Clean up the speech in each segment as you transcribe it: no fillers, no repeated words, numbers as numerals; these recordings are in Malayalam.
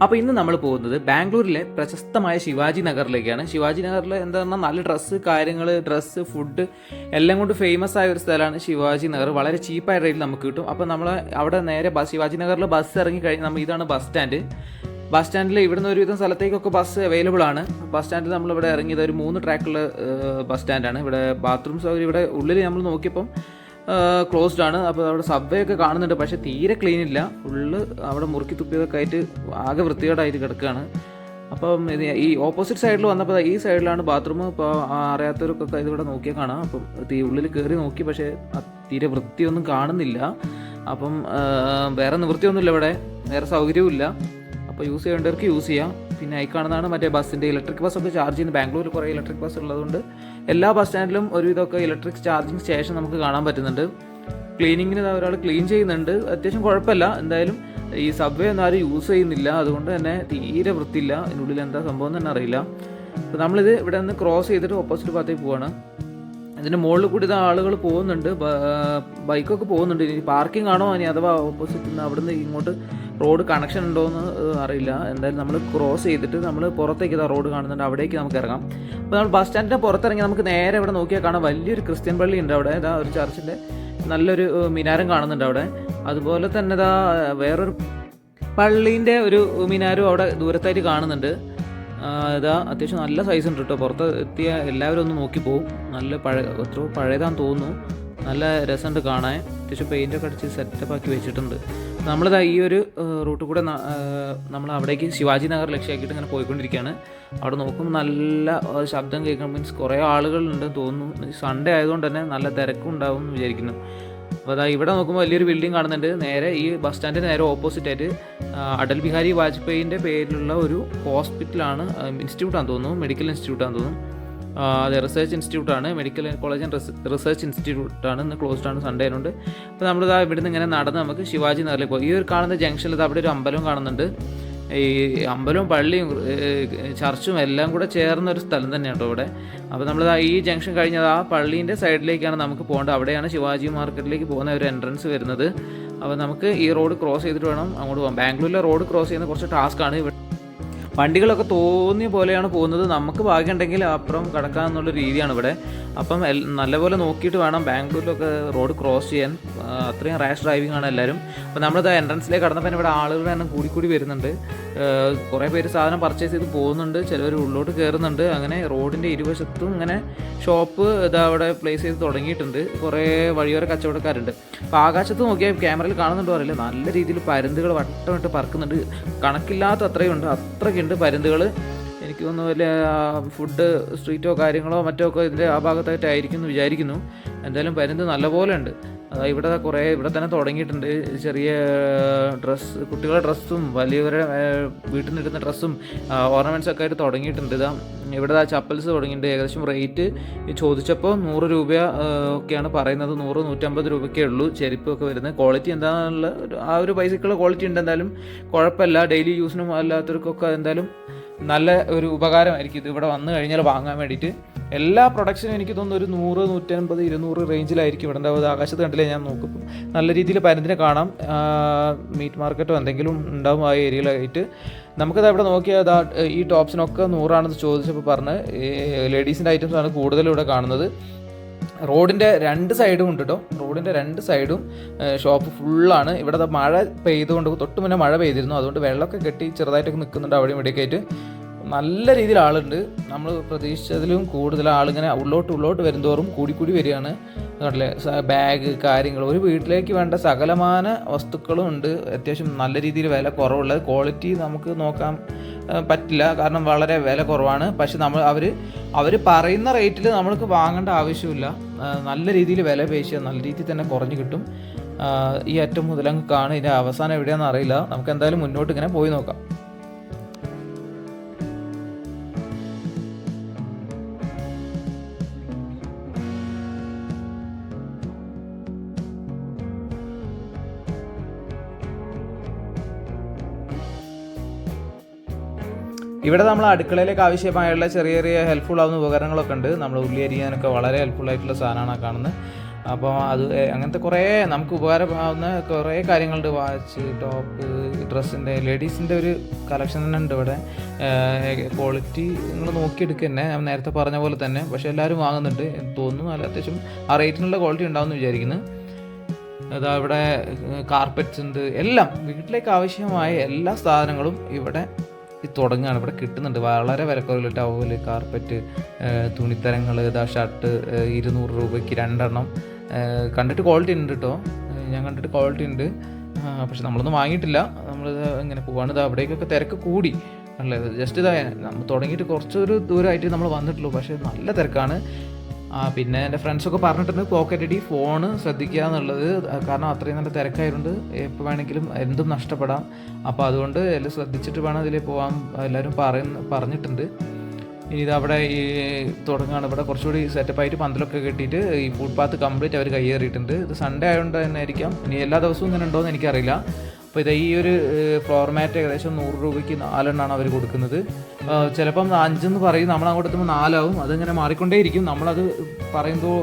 അപ്പോൾ ഇന്ന് നമ്മൾ പോകുന്നത് ബാംഗ്ലൂരിലെ പ്രശസ്തമായ ശിവാജി നഗറിലേക്കാണ്. ശിവാജി നഗറിൽ എന്താ പറഞ്ഞാൽ നല്ല ഡ്രസ്സ്, ഫുഡ് എല്ലാം കൊണ്ട് ഫേമസ് ആയ ഒരു സ്ഥലമാണ് ശിവാജി നഗർ. വളരെ ചീപ്പായ റേറ്റിൽ നമുക്ക് കിട്ടും. അപ്പോൾ നമ്മൾ അവിടെ നേരെ ശിവാജി നഗറിൽ ബസ് ഇറങ്ങി കഴിഞ്ഞാൽ ഇതാണ് ബസ് സ്റ്റാൻഡ്. ബസ് സ്റ്റാൻഡിൽ ഇവിടുന്ന് ഒരുവിധം സ്ഥലത്തേക്കൊക്കെ ബസ് അവൈലബിൾ ആണ്. ബസ് സ്റ്റാൻഡിൽ നമ്മളിവിടെ ഇറങ്ങിയത് ഒരു 3 ട്രാക്കുള്ള ബസ് സ്റ്റാൻഡാണ്. ഇവിടെ ബാത്റൂം സൗകര്യം ഇവിടെ ഉള്ളിൽ നമ്മൾ നോക്കിയപ്പം ക്ലോസ്ഡ് ആണ്. അപ്പോൾ അവിടെ സബ്വേ ഒക്കെ കാണുന്നുണ്ട്, പക്ഷേ തീരെ ക്ലീൻ ഇല്ല. ഫുള്ള് അവിടെ മുറുക്കി തുപ്പിയതൊക്കെ ആയിട്ട് ആകെ വൃത്തികേടായിട്ട് കിടക്കുകയാണ്. അപ്പം ഈ ഓപ്പോസിറ്റ് സൈഡിൽ വന്നപ്പോൾ ഈ സൈഡിലാണ് ബാത്റൂം. ഇപ്പോൾ അറിയാത്തവർക്കൊക്കെ ഇതിവിടെ നോക്കിയാൽ കാണാം. അപ്പം ഉള്ളിൽ കയറി നോക്കി, പക്ഷേ തീരെ വൃത്തിയൊന്നും കാണുന്നില്ല. അപ്പം വേറെ നിവൃത്തിയൊന്നുമില്ല, ഇവിടെ വേറെ സൗകര്യവും ഇല്ല. അപ്പോൾ യൂസ് ചെയ്യേണ്ടവർക്ക് യൂസ് ചെയ്യാം. പിന്നെ ഈ കാണുന്നതാണ് മറ്റേ ബസ്സിൻ്റെ ഇലക്ട്രിക് ബസ്സൊക്കെ ചാർജ് ചെയ്യുന്നത്. ബാംഗ്ലൂരിൽ കുറേ ഇലക്ട്രിക് ബസ് ഉള്ളതുകൊണ്ട് എല്ലാ ബസ് സ്റ്റാൻഡിലും ഒരുവിധമൊക്കെ ഇലക്ട്രിക് ചാർജിങ് സ്റ്റേഷൻ നമുക്ക് കാണാൻ പറ്റുന്നുണ്ട്. ക്ലീനിങ്ങിന് ഒരാൾ ക്ലീൻ ചെയ്യുന്നുണ്ട്, അത്യാവശ്യം കുഴപ്പമില്ല. എന്തായാലും ഈ സബ്വേ ഒന്നും ആരും യൂസ് ചെയ്യുന്നില്ല, അതുകൊണ്ട് തന്നെ തീരെ വൃത്തിയില്ല. ഇതിനുള്ളിൽ എന്താ സംഭവം തന്നെ അറിയില്ല. അപ്പോൾ നമ്മളിത് ഇവിടെ നിന്ന് ക്രോസ് ചെയ്തിട്ട് ഓപ്പോസിറ്റ് ഭാഗത്തേക്ക് പോവാണ്. ഇതിൻ്റെ മുകളിൽ കൂടി ആളുകൾ പോകുന്നുണ്ട്, ബൈക്കൊക്കെ പോകുന്നുണ്ട്. ഇനി പാർക്കിംഗ് ആണോ ഇനി അഥവാ ഓപ്പോസിറ്റ് നിന്ന് അവിടെ നിന്ന് ഇങ്ങോട്ട് റോഡ് കണക്ഷൻ ഉണ്ടോ എന്ന് അറിയില്ല. എന്തായാലും നമ്മൾ ക്രോസ് ചെയ്തിട്ട് നമ്മൾ പുറത്തേക്ക് റോഡ് കാണുന്നുണ്ട്, അവിടേക്ക് നമുക്ക് ഇറങ്ങാം. അപ്പോൾ നമ്മൾ ബസ് സ്റ്റാൻഡിൻ്റെ പുറത്തിറങ്ങി നമുക്ക് നേരെ ഇവിടെ നോക്കിയാൽ കാണാം വലിയൊരു ക്രിസ്ത്യൻ പള്ളി ഉണ്ട് അവിടെ. ഇതാ ഒരു ചർച്ചിൻ്റെ നല്ലൊരു മിനാരം കാണുന്നുണ്ട് അവിടെ. അതുപോലെ തന്നെ ഇതാ വേറൊരു പള്ളീൻ്റെ ഒരു മിനാരും അവിടെ ദൂരത്തായിട്ട് കാണുന്നുണ്ട്. ഇതാ അത്യാവശ്യം നല്ല സൈസ് ഉണ്ട് കേട്ടോ. പുറത്ത് എത്തിയ എല്ലാവരും ഒന്ന് നോക്കി പോകും. നല്ല എത്രയോ പഴയതാന്ന് തോന്നുന്നു. നല്ല രസമുണ്ട് കാണാൻ. അത്യാവശ്യം പെയിൻ്റൊക്കെ അടിച്ച് സെറ്റപ്പാക്കി വെച്ചിട്ടുണ്ട്. നമ്മളിതാ ഈ ഒരു റൂട്ട് കൂടെ നമ്മൾ അവിടേക്ക് ശിവാജി നഗർ ലക്ഷ്യമാക്കിയിട്ട് ഇങ്ങനെ പോയിക്കൊണ്ടിരിക്കുകയാണ്. അവിടെ നോക്കുമ്പോൾ നല്ല ശബ്ദം കേൾക്കണം, മീൻസ് കുറേ ആളുകളുണ്ടെന്ന് തോന്നുന്നു. സൺഡേ ആയതുകൊണ്ട് തന്നെ നല്ല തിരക്കും ഉണ്ടാവും എന്ന് വിചാരിക്കുന്നു. അപ്പോൾ അതാ ഇവിടെ നോക്കുമ്പോൾ വലിയൊരു ബിൽഡിംഗ് കാണുന്നുണ്ട്. നേരെ ഈ ബസ് സ്റ്റാൻഡിന് നേരെ ഓപ്പോസിറ്റായിട്ട് അടൽ ബിഹാരി വാജ്പേയിൻ്റെ പേരിലുള്ള ഒരു ഹോസ്പിറ്റലാണ്, ഇൻസ്റ്റിറ്റ്യൂട്ടാണെന്ന് തോന്നുന്നു, മെഡിക്കൽ ഇൻസ്റ്റിറ്റ്യൂട്ടാണെന്ന് തോന്നുന്നു. അതെ, റിസർച്ച് ഇൻസ്റ്റിറ്റ്യൂട്ടാണ്, മെഡിക്കൽ കോളേജ് ആൻഡ് റിസർച്ച് ഇൻസ്റ്റിറ്റ്യൂട്ടാണ്. ഇന്ന് ക്ലോസ്ഡ് ആണ്, സൺഡേ ആയതുകൊണ്ട്. അപ്പോൾ നമ്മളിതാ ഇവിടുന്ന് ഇങ്ങനെ നടന്ന് നമുക്ക് ശിവാജി നഗറിലേക്ക് പോകും. ഈ ഒരു കാണുന്ന ജംഗ്ഷനിൽ അവിടെ ഒരു അമ്പലം കാണുന്നുണ്ട്. ഈ അമ്പലവും പള്ളിയും ചർച്ചും എല്ലാം കൂടെ ചേർന്നൊരു സ്ഥലം തന്നെയാണ് കേട്ടോ ഇവിടെ. അപ്പോൾ നമ്മളിതാ ഈ ജംഗ്ഷൻ കഴിഞ്ഞത് ആ പള്ളീൻ്റെ സൈഡിലേക്കാണ് നമുക്ക് പോകേണ്ടത്. അവിടെയാണ് ശിവാജി മാർക്കറ്റിലേക്ക് പോകുന്ന ഒരു എൻട്രൻസ് വരുന്നത്. അപ്പോൾ നമുക്ക് ഈ റോഡ് ക്രോസ് ചെയ്തിട്ട് വേണം അങ്ങോട്ട് പോകാം. ബാംഗ്ലൂരിലെ റോഡ് ക്രോസ് ചെയ്യുന്ന കുറച്ച് ടാസ്ക്കാണ്. ഇവിടെ വണ്ടികളൊക്കെ തോന്നിയ പോലെയാണ് പോകുന്നത്. നമുക്ക് ഭാഗ്യമുണ്ടെങ്കിൽ അപ്പുറം കടക്കാമെന്നുള്ള രീതിയാണ് ഇവിടെ. അപ്പം നല്ലപോലെ നോക്കിയിട്ട് വേണം ബാംഗ്ലൂരിലൊക്കെ റോഡ് ക്രോസ് ചെയ്യാൻ. അത്രയും റാഷ് ഡ്രൈവിംഗ് ആണ് എല്ലാവരും. അപ്പോൾ നമ്മളിത് എൻട്രൻസിലേക്ക് കടന്നപ്പോൾ ഇവിടെ ആളുകളുടെ എണ്ണം കൂടി വരുന്നുണ്ട്. കുറേ പേര് സാധനം പർച്ചേസ് ചെയ്ത് പോകുന്നുണ്ട്, ചിലവർ ഉള്ളോട്ട് കയറുന്നുണ്ട്. അങ്ങനെ റോഡിൻ്റെ ഇരുവശത്തും ഇങ്ങനെ ഷോപ്പ് ഇതാ അവിടെ പ്ലേസ് ചെയ്ത് തുടങ്ങിയിട്ടുണ്ട്. കുറേ വഴിയോര കച്ചവടക്കാരുണ്ട്. അപ്പോൾ ആകാശത്ത് നോക്കിയാൽ ക്യാമറയിൽ കാണുന്നുണ്ടോ അറിയില്ല, നല്ല രീതിയിൽ പരുന്തുകൾ വട്ടമിട്ട് പറക്കുന്നുണ്ട്. കണക്കില്ലാത്ത അത്രയുണ്ട്, അത്രയ്ക്കുണ്ട് പരുന്തുകൾ. എനിക്ക് തോന്നുന്നു വല്ല ഫുഡ് സ്ട്രീറ്റോ കാര്യങ്ങളോ മറ്റോ ഒക്കെ ഇതിൻ്റെ ആ ഭാഗത്തായിട്ടായിരിക്കും എന്ന് വിചാരിക്കുന്നു. എന്തായാലും പരുന്ത് നല്ലപോലെ ഉണ്ട്. അതായത് ഇവിടെ തന്നെ തുടങ്ങിയിട്ടുണ്ട്. ചെറിയ കുട്ടികളുടെ ഡ്രസ്സും വലിയവരുടെ വീട്ടിൽ നിന്ന് ഇടുന്ന ഡ്രസ്സും ഓർണമെൻറ്റ്സ് ഒക്കെ ആയിട്ട് തുടങ്ങിയിട്ടുണ്ട്. ഇവിടെ ചപ്പൽസ് തുടങ്ങിയിട്ടുണ്ട്. ഏകദേശം റേറ്റ് ചോദിച്ചപ്പോൾ 100 രൂപ ഒക്കെയാണ് പറയുന്നത്. 100-150 രൂപയ്ക്കേ ഉള്ളൂ ചെരുപ്പൊക്കെ വരുന്നത്. ക്വാളിറ്റി എന്താണെന്നുള്ള ആ ഒരു പൈസക്കുള്ള ക്വാളിറ്റി ഉണ്ട്. എന്തായാലും കുഴപ്പമില്ല. ഡെയിലി യൂസിനും അല്ലാത്തവർക്കൊക്കെ എന്തായാലും നല്ല ഒരു ഉപകാരമായിരിക്കും ഇത് ഇവിടെ വന്നു കഴിഞ്ഞാൽ വാങ്ങാൻ വേണ്ടിയിട്ട്. എല്ലാ പ്രൊഡക്ഷനും എനിക്ക് തോന്നുന്നു ഒരു 100-150-200 റേഞ്ചിലായിരിക്കും ഇവിടെ ഉണ്ടാവുക. ആകാശത്ത് കണ്ടില്ലേ, ഞാൻ നോക്കുമ്പോൾ നല്ല രീതിയിൽ പരുന്തിനെ കാണാം. മീറ്റ് മാർക്കറ്റോ എന്തെങ്കിലും ഉണ്ടാവും ആ ഏരിയയിലായിട്ട്. നമുക്കത് അവിടെ നോക്കിയാൽ ഈ ടോപ്സിനൊക്കെ 100 ചോദിച്ചപ്പോൾ പറഞ്ഞ് ലേഡീസിൻ്റെ ഐറ്റംസാണ് കൂടുതലും ഇവിടെ കാണുന്നത്. റോഡിൻ്റെ 2 സൈഡും ഉണ്ട് കേട്ടോ. റോഡിൻ്റെ 2 സൈഡും ഷോപ്പ് ഫുള്ളാണ്. ഇവിടെ മഴ പെയ്തുകൊണ്ട് തൊട്ട് മുന്നേ മഴ പെയ്തിരുന്നു, അതുകൊണ്ട് വെള്ളമൊക്കെ കെട്ടി ചെറുതായിട്ടൊക്കെ നിൽക്കുന്നുണ്ട് അവിടെയും ഇവിടെയൊക്കെ ആയിട്ട്. നല്ല രീതിയിൽ ആളുണ്ട്. നമ്മൾ പ്രതീക്ഷിച്ചതിലും കൂടുതൽ ആളിങ്ങനെ ഉള്ളോട്ട് വരുന്തോറും കൂടി വരികയാണ്. കണ്ടില്ലേ, ബാഗ് കാര്യങ്ങൾ, ഒരു വീട്ടിലേക്ക് വേണ്ട സകലമാന വസ്തുക്കളും ഉണ്ട്. അത്യാവശ്യം നല്ല രീതിയിൽ വില കുറവുള്ളത്. ക്വാളിറ്റി നമുക്ക് നോക്കാൻ പറ്റില്ല, കാരണം വളരെ വില കുറവാണ്. പക്ഷെ അവർ പറയുന്ന റേറ്റിൽ നമ്മൾക്ക് വാങ്ങേണ്ട ആവശ്യമില്ല. നല്ല രീതിയിൽ വില പേശിയാൽ നല്ല രീതിയിൽ തന്നെ കുറഞ്ഞ് കിട്ടും. ഈ അറ്റം മുതലങ്ങ് കാണും. ഇതിൻ്റെ അവസാനം എവിടെയാണെന്ന് അറിയില്ല. നമുക്ക് എന്തായാലും മുന്നോട്ട് ഇങ്ങനെ പോയി നോക്കാം. ഇവിടെ നമ്മൾ അടുക്കളയിലേക്ക് ആവശ്യമായുള്ള ചെറിയ ഹെൽപ്ഫുൾ ആവുന്ന ഉപകരണങ്ങളൊക്കെ ഉണ്ട്. നമ്മൾ ഉള്ളി അരിയാനൊക്കെ വളരെ ഹെൽപ്ഫുൾ ആയിട്ടുള്ള സാധനമാണ് കാണുന്നത്. അപ്പോൾ അത് അങ്ങനത്തെ കുറേ നമുക്ക് ഉപകാരമാവുന്ന കുറേ കാര്യങ്ങളുണ്ട്. വാച്ച്, ടോപ്പ്, ഡ്രസ്സിൻ്റെ, ലേഡീസിൻ്റെ ഒരു കളക്ഷൻ തന്നെ ഉണ്ട് ഇവിടെ. ക്വാളിറ്റി നിങ്ങൾ നോക്കിയെടുക്കുക തന്നെ, ഞാൻ നേരത്തെ പറഞ്ഞ പോലെ തന്നെ. പക്ഷേ എല്ലാവരും വാങ്ങുന്നുണ്ട് തോന്നുന്നു. നല്ല അത്യാവശ്യം ആ റേറ്റിനുള്ള ക്വാളിറ്റി ഉണ്ടാവുമെന്ന് വിചാരിക്കുന്നു. അതാ ഇവിടെ കാർപ്പറ്റ്സ് ഉണ്ട്. എല്ലാം വീട്ടിലേക്ക് ആവശ്യമായ എല്ലാ സാധനങ്ങളും ഇവിടെ തുടങ്ങുകയാണ്, ഇവിടെ കിട്ടുന്നുണ്ട് വളരെ വിലക്കുറവിൽ. ടവല്, കാർപ്പറ്റ്, തുണിത്തരങ്ങൾ, ഇതാ ഷർട്ട് 200 രൂപയ്ക്ക് 2 എണ്ണം. കണ്ടിട്ട് ക്വാളിറ്റി ഉണ്ട് കേട്ടോ, ഞാൻ കണ്ടിട്ട് ക്വാളിറ്റി ഉണ്ട്. പക്ഷെ നമ്മളൊന്നും വാങ്ങിയിട്ടില്ല. നമ്മളിത് ഇങ്ങനെ പോവാണ്. ഇത് അവിടേക്കൊക്കെ തിരക്ക് കൂടി അല്ലേ. ജസ്റ്റ് ഇതാ നമ്മൾ തുടങ്ങിയിട്ട് കുറച്ചൊരു ദൂരമായിട്ട് നമ്മൾ വന്നിട്ടുള്ളൂ, പക്ഷേ നല്ല തിരക്കാണ്. പിന്നെ എൻ്റെ ഫ്രണ്ട്സൊക്കെ പറഞ്ഞിട്ടുണ്ട് പോക്കറ്റ് അടി, ഫോണ് ശ്രദ്ധിക്കുക എന്നുള്ളത്. കാരണം അത്രയും നല്ല തിരക്കായതുകൊണ്ട് എപ്പോൾ വേണമെങ്കിലും എന്തും നഷ്ടപ്പെടാം. അപ്പോൾ അതുകൊണ്ട് എല്ലാം ശ്രദ്ധിച്ചിട്ട് വേണം ഇതിൽ പോകാൻ എല്ലാവരും പറഞ്ഞിട്ടുണ്ട്. ഇനി ഇത് അവിടെ ഈ തുടങ്ങുകയാണ്. ഇവിടെ കുറച്ചുകൂടി സെറ്റപ്പായിട്ട് പന്തലൊക്കെ കെട്ടിയിട്ട് ഈ ഫുട്പാത്ത് കംപ്ലീറ്റ് അവർ കയ്യേറിയിട്ടുണ്ട്. ഇത് സൺഡേ ആയതുകൊണ്ട് തന്നെ ആയിരിക്കാം. ഇനി എല്ലാ ദിവസവും ഇങ്ങനെ ഉണ്ടോ എന്ന് എനിക്കറിയില്ല. അപ്പോൾ ഇത് ഈ ഒരു ഫ്ലോർ മാറ്റ് ഏകദേശം 100 രൂപയ്ക്ക് 4 എണ്ണമാണ് അവർ കൊടുക്കുന്നത്. ചിലപ്പം 5 പറയും, നമ്മൾ അങ്ങോട്ട് എത്തുമ്പോൾ 4 ആവും. അതിങ്ങനെ മാറിക്കൊണ്ടേയിരിക്കും. നമ്മളത് പറയുമ്പോൾ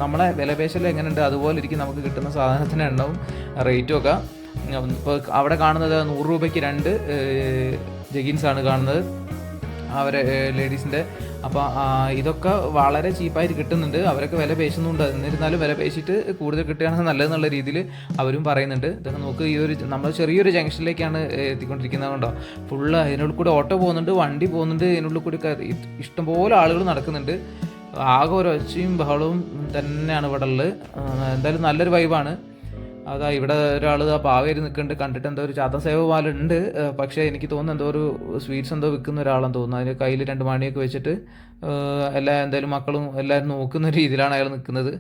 നമ്മളെ വിലപേശൽ എങ്ങനെയുണ്ട് അതുപോലെ ഇരിക്കും നമുക്ക് കിട്ടുന്ന സാധനത്തിന് എണ്ണവും റേറ്റും ഒക്കെ. ഇപ്പോൾ അവിടെ കാണുന്നത് 100 രൂപയ്ക്ക് 2 ജഗിൻസാണ് കാണുന്നത് അവരെ ലേഡീസിൻ്റെ. അപ്പോൾ ഇതൊക്കെ വളരെ ചീപ്പായിട്ട് കിട്ടുന്നുണ്ട്. അവരൊക്കെ വില പേശുന്നുണ്ട്. എന്നിരുന്നാലും വില പേശിയിട്ട് കൂടുതൽ കിട്ടുകയാണെങ്കിൽ നല്ലതെന്നുള്ള രീതിയിൽ അവരും പറയുന്നുണ്ട്. ഇതൊക്കെ നോക്ക്, ഈ ഒരു നമ്മൾ ചെറിയൊരു ജംഗ്ഷനിലേക്കാണ് എത്തിക്കൊണ്ടിരിക്കുന്നത്. കൊണ്ടോ ഫുള്ള് അതിനുള്ളിൽ കൂടി ഓട്ടോ പോകുന്നുണ്ട്, വണ്ടി പോകുന്നുണ്ട്, ഇതിനുള്ളിൽ കൂടി ഇഷ്ടംപോലെ ആളുകൾ നടക്കുന്നുണ്ട്. ആകെ ഒരു ഒച്ചയും ബഹളവും തന്നെയാണ് ഇവിടെ ഉള്ളത്. എന്തായാലും നല്ലൊരു വൈബാണ്. അതാ ഇവിടെ ഒരാൾ ആ പാവേരി നിൽക്കുന്നുണ്ട്. കണ്ടിട്ട് എന്തോ ഒരു ചാത്ത സേവ പാലുണ്ട്. പക്ഷേ എനിക്ക് തോന്നുന്നു എന്തോ ഒരു സ്വീറ്റ്സ് എന്തോ വിൽക്കുന്ന ഒരാളെന്ന് തോന്നുന്നു. അതിന് കയ്യിൽ 2 മണിയൊക്കെ വെച്ചിട്ട് എന്തായാലും മക്കളും എല്ലാവരും നോക്കുന്ന രീതിയിലാണ് അയാൾ നിൽക്കുന്നത്.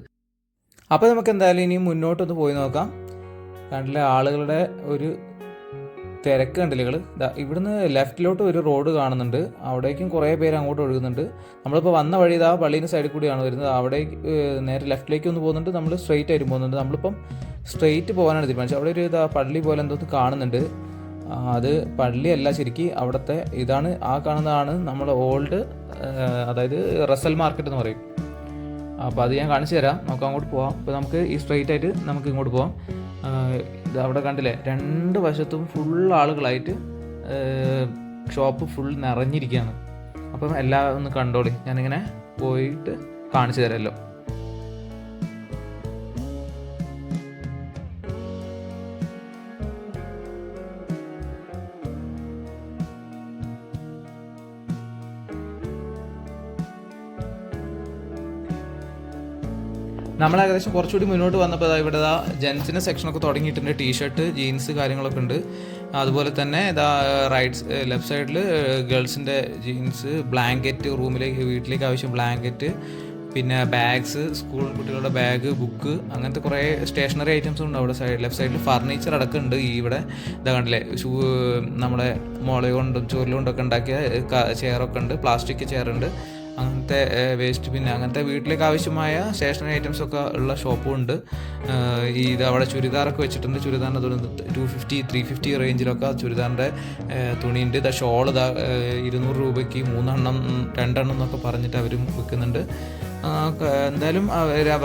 അപ്പോൾ നമുക്ക് എന്തായാലും ഇനി മുന്നോട്ടൊന്ന് പോയി നോക്കാം. കണ്ടില്ലേ ആളുകളുടെ ഒരു തിരക്ക് കണ്ടില്ലേ നിങ്ങൾ. ഇവിടുന്ന് ലെഫ്റ്റിലോട്ട് ഒരു റോഡ് കാണുന്നുണ്ട്, അവിടേക്കും കുറേ പേര് അങ്ങോട്ട് ഒഴുകുന്നുണ്ട്. നമ്മളിപ്പോൾ വന്ന വഴി ഇതാ പള്ളീൻ്റെ സൈഡിൽ കൂടിയാണ് വരുന്നത്. അവിടെ നേരെ ലെഫ്റ്റിലേക്ക് ഒന്ന് പോകുന്നുണ്ട്, നമ്മൾ സ്ട്രെയിറ്റ് ആയിട്ട് പോകുന്നുണ്ട്. നമ്മളിപ്പം സ്ട്രെയിറ്റ് പോകാനാണ് തീരുമാനിച്ചത്. അവിടെ ഒരു പള്ളി പോലെ എന്തോ കാണുന്നുണ്ട്. അത് പള്ളിയല്ല ശരിക്കും, അവിടുത്തെ ഇതാണ്. ആ കാണുന്നതാണ് നമ്മുടെ ഓൾഡ്, അതായത് റസൽ മാർക്കറ്റ് എന്ന് പറയും. അപ്പോൾ അത് ഞാൻ കാണിച്ചു തരാം. നമുക്ക് അങ്ങോട്ട് പോവാം. അപ്പോൾ നമുക്ക് ഈ സ്ട്രെയിറ്റ് ആയിട്ട് നമുക്ക് ഇങ്ങോട്ട് പോവാം. ഇത് അവിടെ കണ്ടില്ലേ 2 വശത്തും ഫുൾ ആളുകളായിട്ട് ഷോപ്പ് ഫുൾ നിറഞ്ഞിരിക്കുകയാണ്. അപ്പം എല്ലാം ഒന്ന് കണ്ടോളി, ഞാനിങ്ങനെ പോയിട്ട് കാണിച്ചു തരാമല്ലോ. നമ്മൾ ഏകദേശം കുറച്ചുകൂടി മുന്നോട്ട് വന്നപ്പോൾ ഇവിടെ ജെൻസിൻ്റെ സെക്ഷനൊക്കെ തുടങ്ങിയിട്ടുണ്ട്. ടീഷർട്ട്, ജീൻസ് കാര്യങ്ങളൊക്കെ ഉണ്ട്. അതുപോലെ തന്നെ ലെഫ്റ്റ് സൈഡിൽ ഗേൾസിൻ്റെ ജീൻസ്, ബ്ലാങ്കറ്റ്, വീട്ടിലേക്ക് ആവശ്യം ബ്ലാങ്കറ്റ്, പിന്നെ ബാഗ്സ്, സ്കൂൾ കുട്ടികളുടെ ബാഗ്, ബുക്ക്, അങ്ങനത്തെ കുറേ സ്റ്റേഷനറി ഐറ്റംസും ഉണ്ട് അവിടെ. ലെഫ്റ്റ് സൈഡിൽ ഫർണിച്ചർ അടക്കമുണ്ട്. ഇവിടെ ഇതാ കണ്ടില്ലേ, നമ്മുടെ മുള കൊണ്ടും ചുരുളുകൊണ്ടൊക്കെ ഉണ്ടാക്കിയ ചെയറൊക്കെ ഉണ്ട്, പ്ലാസ്റ്റിക് ചെയറുണ്ട്, അങ്ങനത്തെ വേസ്റ്റ് ബിൻ, അങ്ങനത്തെ വീട്ടിലേക്ക് ആവശ്യമായ സ്റ്റേഷനറി ഐറ്റംസൊക്കെ ഉള്ള ഷോപ്പും ഉണ്ട്. ഇത് അവിടെ ചുരിദാറൊക്കെ വെച്ചിട്ടുണ്ട്. ചുരിദാറിൻ്റെ തുണി 250, 350 റേഞ്ചിലൊക്കെ ചുരിദാറിൻ്റെ തുണിയുണ്ട്. ഷോൾ 200 രൂപയ്ക്ക് 3 എണ്ണം 2 എണ്ണം എന്നൊക്കെ പറഞ്ഞിട്ട് അവരും വിൽക്കുന്നുണ്ട്. എന്തായാലും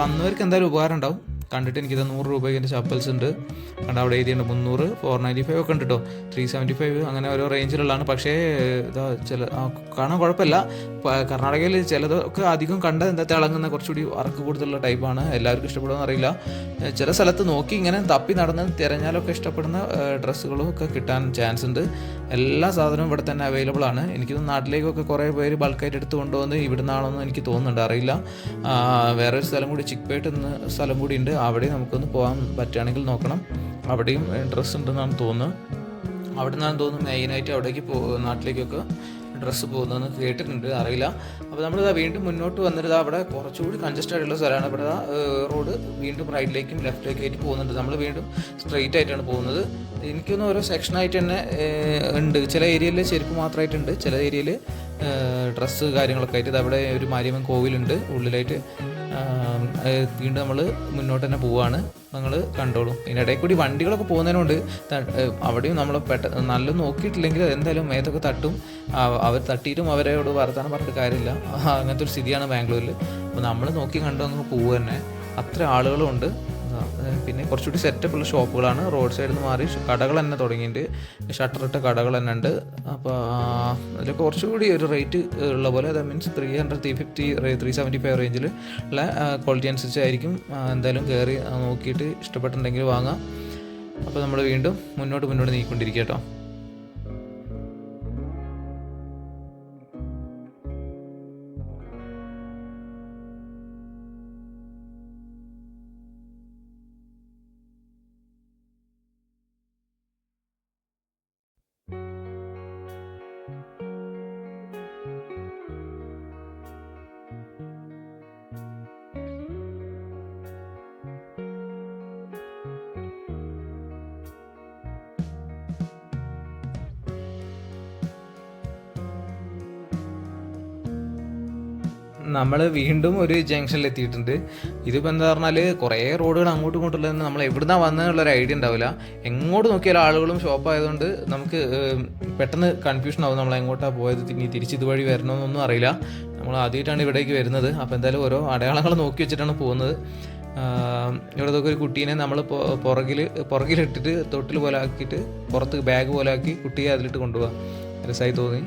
വന്നവർക്ക് എന്തായാലും ഉപകാരം ഉണ്ടാവും. കണ്ടിട്ട് എനിക്കിത് 100 രൂപയ്ക്ക് എൻ്റെ ചപ്പൽസ് ഉണ്ട്. കണ്ട അവിടെ എഴുതിയുണ്ട് 300, 495 ഒക്കെ ഉണ്ട് കേട്ടോ, 375 അങ്ങനെ ഓരോ റേഞ്ചിലുള്ളതാണ്. പക്ഷേ ഇതാ കാണാൻ കുഴപ്പമില്ല. കർണാടകയിൽ ചിലതൊക്കെ അധികം കണ്ട തിളങ്ങുന്ന കുറച്ചുകൂടി വർക്ക് കൂടുതലുള്ള ടൈപ്പാണ്. എല്ലാവർക്കും ഇഷ്ടപ്പെടുമെന്ന് അറിയില്ല. ചില സ്ഥലത്ത് നോക്കി ഇങ്ങനെ തപ്പി നടന്ന് തിരഞ്ഞാലൊക്കെ ഇഷ്ടപ്പെടുന്ന ഡ്രസ്സുകളും ഒക്കെ കിട്ടാൻ ചാൻസ് ഉണ്ട്. എല്ലാ സാധനവും ഇവിടെ തന്നെ അവൈലബിൾ ആണ്. എനിക്കൊന്ന് നാട്ടിലേക്കൊക്കെ കുറേ പേര് ബൾക്കായിട്ട് എടുത്ത് കൊണ്ടുവന്ന് ഇവിടെ നിന്നാണെന്ന് എനിക്ക് തോന്നുന്നുണ്ട്, അറിയില്ല. വേറൊരു സ്ഥലം കൂടി, ചിക്പേട്ട് എന്ന സ്ഥലം കൂടി ഉണ്ട്. അവിടെ നമുക്കൊന്ന് പോകാൻ പറ്റുകയാണെങ്കിൽ നോക്കണം. അവിടെയും ഡ്രസ്സ് ഉണ്ടെന്നാണ് തോന്നുന്നത്. അവിടെ നിന്നാണ് തോന്നുന്നു മെയിനായിട്ട് അവിടേക്ക് നാട്ടിലേക്കൊക്കെ ഡ്രസ്സ് പോകുന്നതെന്ന് കേട്ടിട്ടുണ്ട്, അറിയില്ല. അപ്പോൾ നമ്മളിതാ വീണ്ടും മുന്നോട്ട് വന്നിട്ട് അവിടെ കുറച്ചുകൂടി കൺജസ്റ്റഡ് ആയിട്ടുള്ള സ്ഥലമാണ്. ഇവിടെ റോഡ് വീണ്ടും റൈറ്റിലേക്കും ലെഫ്റ്റിലേക്കും ആയിട്ട് പോകുന്നുണ്ട്. നമ്മൾ വീണ്ടും സ്ട്രെയിറ്റ് ആയിട്ടാണ് പോകുന്നത്. എനിക്കൊന്ന് ഓരോ സെക്ഷനായിട്ട് തന്നെ ഉണ്ട്. ചില ഏരിയയിൽ ചെരുപ്പ് മാത്രമായിട്ടുണ്ട്, ചില ഏരിയയിൽ ഡ്രസ്സ് കാര്യങ്ങളൊക്കെ ആയിട്ട്. അവിടെ ഒരു മാരിയമ്മൻ കോവിലുണ്ട് ഉള്ളിലായിട്ട്. വീണ്ടും നമ്മൾ മുന്നോട്ട് തന്നെ പോവുകയാണ്, നിങ്ങൾ കണ്ടോളൂ. ഇതിനിടയിൽ കൂടി വണ്ടികളൊക്കെ പോകുന്നതിനുണ്ട്. അവിടെയും നമ്മൾ നല്ല നോക്കിയിട്ടില്ലെങ്കിൽ എന്തായാലും മേത്തൊക്കെ തട്ടും. അവർ തട്ടിയിട്ടും അവരോട് വർത്താനം പറഞ്ഞിട്ട് കാര്യമില്ല. അങ്ങനത്തെ ഒരു സ്ഥിതിയാണ് ബാംഗ്ലൂരിൽ. അപ്പോൾ നമ്മൾ നോക്കി കണ്ടു അങ്ങ് പോവുക തന്നെ. അത്ര ആളുകളും ഉണ്ട്. പിന്നെ കുറച്ചുകൂടി സെറ്റപ്പുള്ള ഷോപ്പുകളാണ്. റോഡ് സൈഡിൽ നിന്ന് മാറി കടകൾ തന്നെ തുടങ്ങിയിട്ടുണ്ട്, ഷട്ടറിട്ട കടകൾ തന്നെ ഉണ്ട്. അപ്പോൾ അതിൽ കുറച്ചുകൂടി ഒരു റേറ്റ് ഉള്ള പോലെ, അത് മീൻസ് 300, 350, 375 റേഞ്ചിൽ ഉള്ള ക്വാളിറ്റി അനുസരിച്ചായിരിക്കും. എന്തായാലും കയറി നോക്കിയിട്ട് ഇഷ്ടപ്പെട്ടിട്ടുണ്ടെങ്കിൽ വാങ്ങാം. അപ്പോൾ നമ്മൾ വീണ്ടും മുന്നോട്ട് നീങ്ങിക്കൊണ്ടിരിക്കുക കേട്ടോ. നമ്മൾ വീണ്ടും ഒരു ജംഗ്ഷനിൽ എത്തിയിട്ടുണ്ട്. ഇതിപ്പോൾ എന്താ പറഞ്ഞാൽ കുറേ റോഡുകൾ അങ്ങോട്ടും ഇങ്ങോട്ടുള്ളതെന്ന് നമ്മൾ എവിടുന്നാണ് വന്നതെന്നുള്ളൊരു ഐഡിയ ഉണ്ടാവില്ല. എങ്ങോട്ട് നോക്കിയാലും ആളുകളും ഷോപ്പായതുകൊണ്ട് നമുക്ക് പെട്ടെന്ന് കൺഫ്യൂഷൻ ആവും നമ്മൾ എങ്ങോട്ടാണ് പോയത്, ഇനി തിരിച്ച് ഇതുവഴി വരണമെന്നൊന്നും അറിയില്ല. നമ്മൾ ആദ്യമായിട്ടാണ് ഇവിടേക്ക് വരുന്നത്. അപ്പോൾ എന്തായാലും ഓരോ അടയാളങ്ങൾ നോക്കി വെച്ചിട്ടാണ് പോകുന്നത്. ഇവിടെ ഒരു കുട്ടീനെ നമ്മൾ പുറകിലിട്ടിട്ട് തൊട്ടിൽ പോലെ ആക്കിയിട്ട് പുറത്ത് ബാഗ് പോലെ ആക്കി കുട്ടിയെ അതിലിട്ട് കൊണ്ടുപോകാം. രസമായി തോന്നി.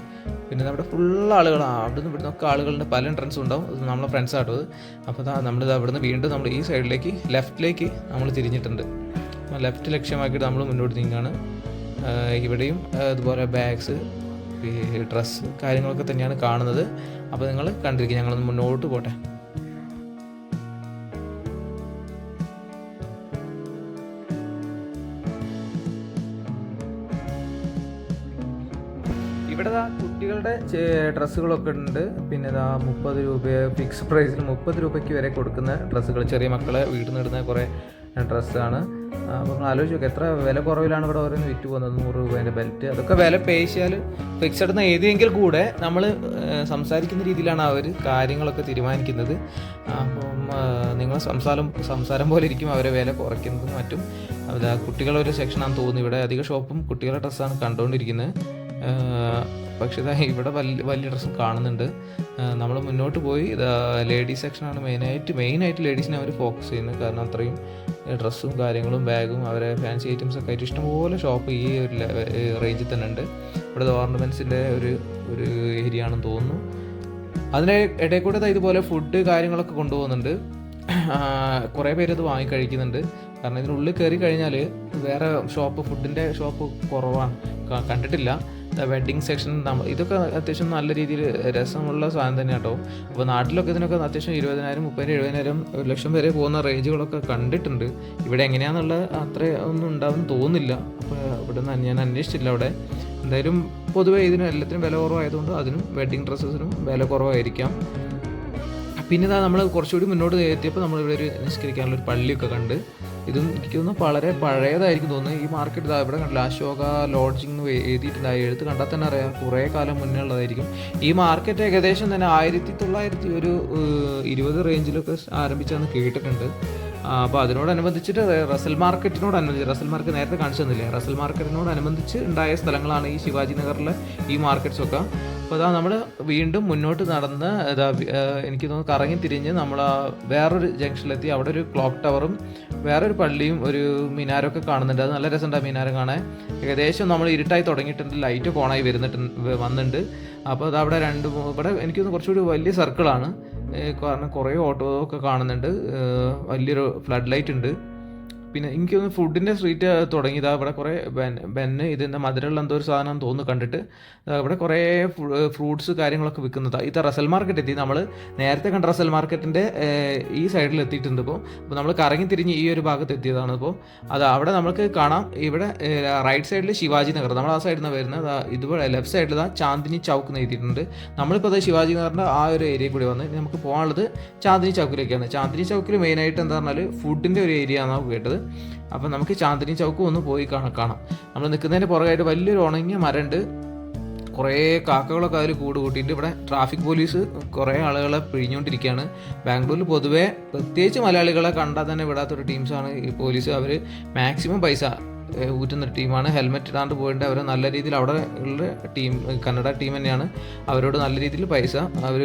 പിന്നെ നമ്മുടെ ഫുൾ ആളുകളാണ്, അവിടുന്ന് ഇവിടുന്നൊക്കെ ആളുകളുടെ പല എൻട്രൻസും ഉണ്ടാവും. നമ്മളെ ഫ്രണ്ട്സ് ആട്ടോ അത്. അപ്പോൾ നമ്മളിത് അവിടുന്ന് വീണ്ടും നമ്മൾ ഈ സൈഡിലേക്ക് ലെഫ്റ്റിലേക്ക് നമ്മൾ തിരിഞ്ഞിട്ടുണ്ട്. ലെഫ്റ്റ് ലക്ഷ്യമാക്കിയിട്ട് നമ്മൾ മുന്നോട്ട് നീങ്ങാണ്. ഇവിടെയും അതുപോലെ ബാഗ്സ്, ഡ്രസ്സ് കാര്യങ്ങളൊക്കെ തന്നെയാണ് കാണുന്നത്. അപ്പോൾ നിങ്ങൾ കണ്ടിരിക്കുക, ഞങ്ങളൊന്ന് മുന്നോട്ട് പോട്ടെ. ഇവിടെ കുട്ടികളുടെ ഡ്രസ്സുകളൊക്കെ ഉണ്ട്. പിന്നെ 30 രൂപ ഫിക്സ് പ്രൈസിൽ 30 രൂപയ്ക്ക് വരെ കൊടുക്കുന്ന ഡ്രസ്സുകൾ, ചെറിയ മക്കളെ വീട്ടിൽ നിന്ന് ഇടുന്ന കുറേ ഡ്രസ്സാണ്. അപ്പോൾ നമ്മൾ ആലോചിച്ച് നോക്കുക എത്ര വില കുറവിലാണ് ഇവിടെ ഓരോന്ന് വിറ്റ് പോകുന്നത്. 100 രൂപേൻ്റെ ബെൽറ്റ്, അതൊക്കെ വില പേശിയാൽ ഫിക്സഡ് എന്ന് എഴുതിയെങ്കിൽ കൂടെ നമ്മൾ സംസാരിക്കുന്ന രീതിയിലാണ് അവർ കാര്യങ്ങളൊക്കെ തീരുമാനിക്കുന്നത്. അപ്പം നിങ്ങൾ സംസാരം പോലെ ഇരിക്കും അവരെ വില കുറയ്ക്കുന്നതും മറ്റും. അത് കുട്ടികളൊരു സെക്ഷനാണെന്ന് തോന്നുന്നു. ഇവിടെ അധിക ഷോപ്പും കുട്ടികളുടെ ഡ്രസ്സാണ് കണ്ടുകൊണ്ടിരിക്കുന്നത്. പക്ഷേ ഇവിടെ വലിയ ഡ്രസ്സും കാണുന്നുണ്ട്. നമ്മൾ മുന്നോട്ട് പോയി ലേഡീസ് സെക്ഷനാണ് മെയിനായിട്ട് ലേഡീസിനെ അവർ ഫോക്കസ് ചെയ്യുന്നത്. കാരണം അത്രയും ഡ്രസ്സും കാര്യങ്ങളും ബാഗും അവരെ ഫാൻസി ഐറ്റംസൊക്കെ ആയിട്ട് ഇഷ്ടംപോലെ ഷോപ്പ് ഈ ഒരു റേഞ്ചിൽ തന്നെ ഉണ്ട്. ഇവിടെ ഓർണമെൻറ്റ്സിൻ്റെ ഒരു ഏരിയ ആണെന്ന് തോന്നുന്നു. അതിന് ഇടയിൽ കൂടെ ഇതുപോലെ ഫുഡ് കാര്യങ്ങളൊക്കെ കൊണ്ടുപോകുന്നുണ്ട്. കുറേ പേര് ഇത് വാങ്ങി കഴിക്കുന്നുണ്ട്. കാരണം ഇതിനുള്ളിൽ കയറി കഴിഞ്ഞാൽ വേറെ ഫുഡിൻ്റെ ഷോപ്പ് കുറവാണ്, കണ്ടിട്ടില്ല. വെഡ്ഡിങ് സെക്ഷൻ, ഇതൊക്കെ അത്യാവശ്യം നല്ല രീതിയിൽ രസമുള്ള സാധനം തന്നെ കേട്ടോ. അപ്പോൾ നാട്ടിലൊക്കെ ഇതിനൊക്കെ അത്യാവശ്യം 20,000, 30,000, 70,000, 1 ലക്ഷം വരെ പോകുന്ന റേഞ്ചുകളൊക്കെ കണ്ടിട്ടുണ്ട്. ഇവിടെ എങ്ങനെയാണെന്നുള്ള അത്ര ഒന്നും ഉണ്ടാവും തോന്നുന്നില്ല. അപ്പോൾ ഇവിടെ നിന്ന് ഞാൻ അന്വേഷിച്ചില്ല അവിടെ. എന്തായാലും പൊതുവേ ഇതിനും എല്ലാത്തിനും വില കുറവായതുകൊണ്ട് അതിനും വെഡ്ഡിങ് ഡ്രസ്സസിനും വില കുറവായിരിക്കാം. പിന്നെ നമ്മൾ കുറച്ചുകൂടി മുന്നോട്ട് എത്തിയപ്പോൾ നമ്മളിവിടെ ഒരു നിസ്കരിക്കാനുള്ളൊരു പള്ളിയൊക്കെ കണ്ട്. ഇതും എനിക്ക് തോന്നുന്നു വളരെ പഴയതായിരിക്കും തോന്നുന്നു. ഈ മാർക്കറ്റ് ഇവിടെ കണ്ടില്ല, അശോക ലോഡ്ജിങ് എഴുതിയിട്ടുണ്ടായി. എഴുത്ത് കണ്ടാൽ തന്നെ അറിയാം കുറേ കാലം മുന്നേ ഉള്ളതായിരിക്കും. ഈ മാർക്കറ്റ് ഏകദേശം തന്നെ 1920 റേഞ്ചിലൊക്കെ ആരംഭിച്ചതെന്ന് കേട്ടിട്ടുണ്ട്. അപ്പോൾ അതിനോടനുബന്ധിച്ചിട്ട് റസൽ മാർക്കറ്റ് നേരത്തെ കാണിച്ചു തന്നില്ലേ, റസൽ മാർക്കറ്റിനോടനുബന്ധിച്ച് ഉണ്ടായ സ്ഥലങ്ങളാണ് ഈ ശിവാജി നഗറിലെ ഈ മാർക്കറ്റ്സൊക്കെ. അപ്പോൾ നമ്മൾ വീണ്ടും മുന്നോട്ട് നടന്ന് എനിക്ക് തോന്നുന്നു കറങ്ങി തിരിഞ്ഞ് നമ്മൾ വേറൊരു ജംഗ്ഷനിലെത്തി. അവിടെ ഒരു ക്ലോക്ക് ടവറും വേറൊരു പള്ളിയും ഒരു മിനാരൊക്കെ കാണുന്നുണ്ട്. അത് നല്ല രസമുണ്ട് ആ മിനാരം കാണാൻ. ഏകദേശം നമ്മൾ ഇരുട്ടായി തുടങ്ങിയിട്ടുണ്ട്, ലൈറ്റൊക്കെ ഓണായി വന്നിട്ടുണ്ട്. അപ്പോൾ അത് അവിടെ ഇവിടെ എനിക്ക് തോന്നുന്നു കുറച്ചുകൂടി വലിയ സർക്കിളാണ്. കാരണം കുറേ ഓട്ടോ ഒക്കെ കാണുന്നുണ്ട്, വലിയൊരു ഫ്ലഡ് ലൈറ്റ് ഉണ്ട്. പിന്നെ എനിക്ക് തോന്നുന്നു ഫുഡിൻ്റെ സ്ട്രീറ്റ് തുടങ്ങിയതാ. ഇവിടെ കുറേ ബെന്ന് ഇതിൻ്റെ മധുരമുള്ള എന്തോ ഒരു സാധനം തോന്നുന്നു കണ്ടിട്ട്. ഇവിടെ കുറേ ഫ്രൂട്ട്സ് കാര്യങ്ങളൊക്കെ വിൽക്കുന്നതാണ്. ഇത് റസൽ മാർക്കറ്റ് എത്തി. നമ്മൾ നേരത്തെ കണ്ട റസൽ മാർക്കറ്റിൻ്റെ ഈ സൈഡിൽ എത്തിയിട്ടുണ്ട്. അപ്പോൾ നമ്മൾ കറങ്ങി തിരിഞ്ഞ് ഈ ഒരു ഭാഗത്ത് എത്തിയതാണ്. അപ്പോൾ അവിടെ നമുക്ക് കാണാം. ഇവിടെ റൈറ്റ് സൈഡിൽ ശിവാജി നഗർ, നമ്മൾ ആ സൈഡിൽ നിന്ന് വരുന്നത്. ഇതുപോലെ ലെഫ്റ്റ് സൈഡിൽ ചാന്ദിനി ചൗക്ക് എന്ന് എഴുതിയിട്ടുണ്ട്. നമ്മളിപ്പോൾ അത് ശിവാജി നഗറിൻ്റെ ആ ഒരു ഏരിയ കൂടി വന്ന് നമുക്ക് പോകാനുള്ളത് ചാന്ദിനി ചൗക്കിലേക്കാണ്. ചാന്ദിനി ചൗക്കിൽ മെയിനായിട്ട് എന്താ പറഞ്ഞാൽ ഫുഡിൻ്റെ ഒരു ഏരിയ എന്നാണ് കേട്ടത്. അപ്പം നമുക്ക് ചാന്ദിനി ചൗക്ക് ഒന്ന് പോയി കാണാം. നമ്മൾ നിൽക്കുന്നതിൻ്റെ പുറകായിട്ട് വലിയൊരു ഉണങ്ങിയ മരമുണ്ട്. കുറേ കാക്കകളൊക്കെ അതിൽ കൂട്ടിയിട്ട് ഇവിടെ ട്രാഫിക് പോലീസ് കുറേ ആളുകളെ പിഴിഞ്ഞുകൊണ്ടിരിക്കുകയാണ്. ബാംഗ്ലൂരിൽ പൊതുവേ പ്രത്യേകിച്ച് മലയാളികളെ കണ്ടാൽ തന്നെ വിടാത്തൊരു ടീംസാണ് ഈ പോലീസ്. അവർ മാക്സിമം പൈസ ഊറ്റുന്ന ടീമാണ്. ഹെൽമെറ്റ് ഇടാണ്ട് പോയിട്ട് അവർ നല്ല രീതിയിൽ അവിടെ ഉള്ള ടീം, കന്നഡ ടീം തന്നെയാണ്, അവരോട് നല്ല രീതിയിൽ പൈസ അവർ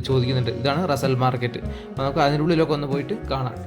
ചോദിക്കുന്നുണ്ട്. ഇതാണ് റസൽ മാർക്കറ്റ്. അപ്പോൾ നമുക്ക് അതിനുള്ളിലൊക്കെ ഒന്ന് പോയിട്ട് കാണാം.